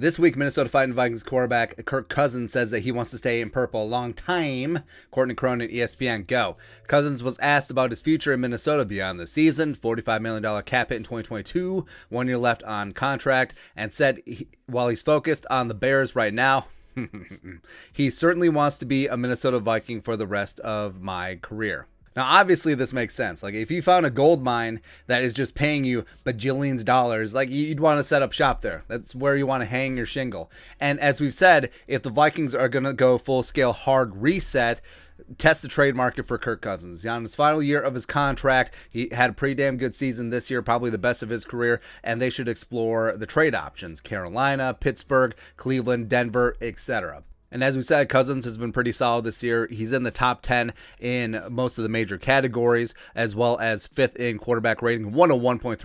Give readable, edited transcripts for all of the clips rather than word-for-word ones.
This week, Minnesota Fighting Vikings quarterback Kirk Cousins says that he wants to stay in purple a long time. Courtney Cronin, ESPN, go. Cousins was asked about his future in Minnesota beyond the season, $45 million cap hit in 2022, 1 year left on contract, and said while he's focused on the Bears right now, he certainly wants to be a Minnesota Viking for the rest of my career. Now, obviously, this makes sense. Like, if you found a gold mine that is just paying you bajillions of dollars, like, you'd want to set up shop there. That's where you want to hang your shingle. And as we've said, if the Vikings are going to go full-scale hard reset, test the trade market for Kirk Cousins. On his final year of his contract, he had a pretty damn good season this year, probably the best of his career, and they should explore the trade options. Carolina, Pittsburgh, Cleveland, Denver, etc. And as we said, Cousins has been pretty solid this year. He's in the top 10 in most of the major categories, as well as 5th in quarterback rating, 101.3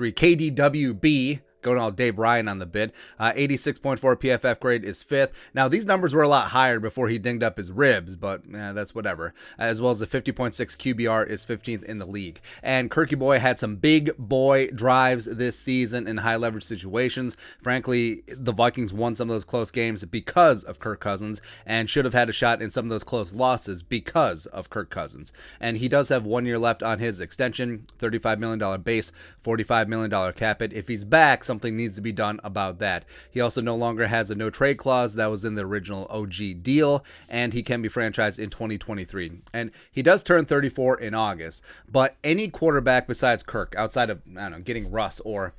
KDWB. Going all Dave Ryan on the bid. 86.4 PFF grade is 5th. Now, these numbers were a lot higher before he dinged up his ribs, but that's whatever. As well as the 50.6 QBR is 15th in the league. And Kirky Boy had some big boy drives this season in high leverage situations. Frankly, the Vikings won some of those close games because of Kirk Cousins and should have had a shot in some of those close losses because of Kirk Cousins. And he does have 1 year left on his extension, $35 million base, $45 million cap hit. If he's back, something needs to be done about that. He also no longer has a no trade clause that was in the original OG deal, and he can be franchised in 2023. And he does turn 34 in August, but any quarterback besides Kirk, outside of, I don't know, getting Russ or,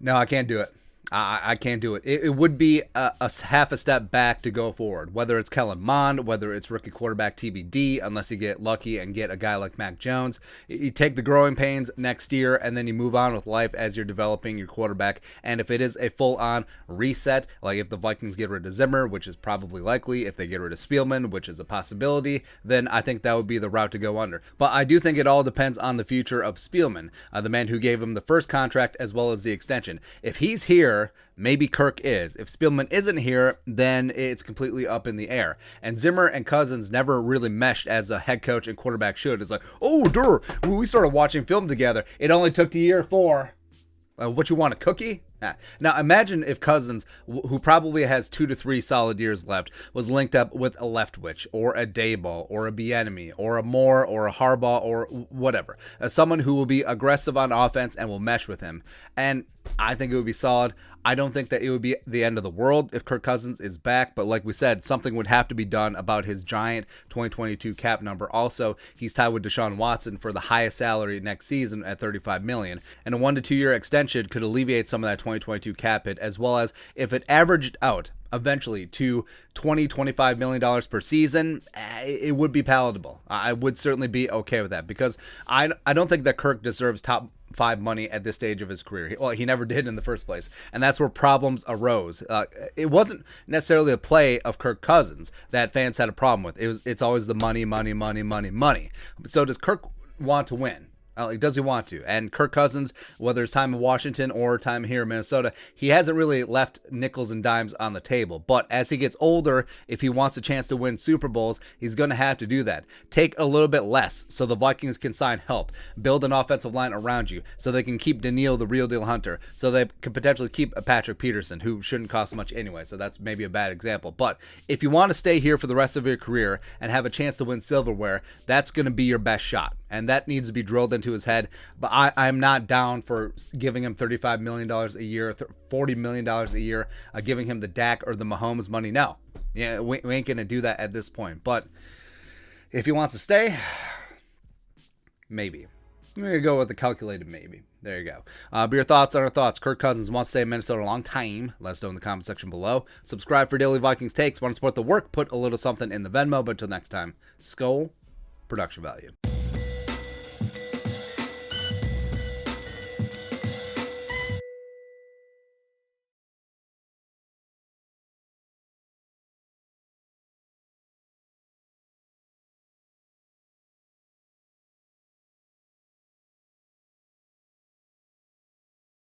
no, I can't do it. I can't do it. It would be a half a step back to go forward, whether it's Kellen Mond, whether it's rookie quarterback TBD, unless you get lucky and get a guy like Mac Jones. You take the growing pains next year, and then you move on with life as you're developing your quarterback. And if it is a full-on reset, like if the Vikings get rid of Zimmer, which is probably likely, if they get rid of Spielman, which is a possibility, then I think that would be the route to go under. But I do think it all depends on the future of Spielman, the man who gave him the first contract as well as the extension. If he's here, maybe Kirk is. If Spielman isn't here, then it's completely up in the air. And Zimmer and Cousins never really meshed as a head coach and quarterback should. It's like, oh, when we started watching film together, it only took to year 4. What you want, a cookie? Now imagine if Cousins, who probably has 2 to 3 solid years left, was linked up with a Leftwich or a Daboll or a Bieniemy or a Moore or a Harbaugh or whatever. Someone who will be aggressive on offense and will mesh with him. And I think it would be solid. I don't think that it would be the end of the world if Kirk Cousins is back, but like we said, something would have to be done about his giant 2022 cap number. Also, he's tied with Deshaun Watson for the highest salary next season at $35 million, and a 1 to 2 year extension could alleviate some of that 2022 cap hit, as well as if it averaged out eventually to $20-25 million per season, it would be palatable. I would certainly be okay with that, because I don't think that Kirk deserves top 5 money at this stage of his career. He never did in the first place, and that's where problems arose. It wasn't necessarily a play of Kirk Cousins that fans had a problem with. It's always the money. So does Kirk want to win? Does he want to? And Kirk Cousins, whether it's time in Washington or time here in Minnesota, he hasn't really left nickels and dimes on the table. But as he gets older, if he wants a chance to win Super Bowls, he's going to have to do that. Take a little bit less so the Vikings can sign help. Build an offensive line around you so they can keep Daniil the real deal Hunter. So they can potentially keep a Patrick Peterson, who shouldn't cost much anyway. So that's maybe a bad example. But if you want to stay here for the rest of your career and have a chance to win silverware, that's going to be your best shot. And that needs to be drilled into his head. But I'm not down for giving him $35 million a year, $40 million a year, giving him the Dak or the Mahomes money. No. Yeah, we ain't going to do that at this point. But if he wants to stay, maybe. I'm going to go with the calculated maybe. There you go. But your thoughts on our thoughts. Kirk Cousins wants to stay in Minnesota a long time. Let us know in the comment section below. Subscribe for daily Vikings takes. Want to support the work? Put a little something in the Venmo. But until next time, Skol, production value.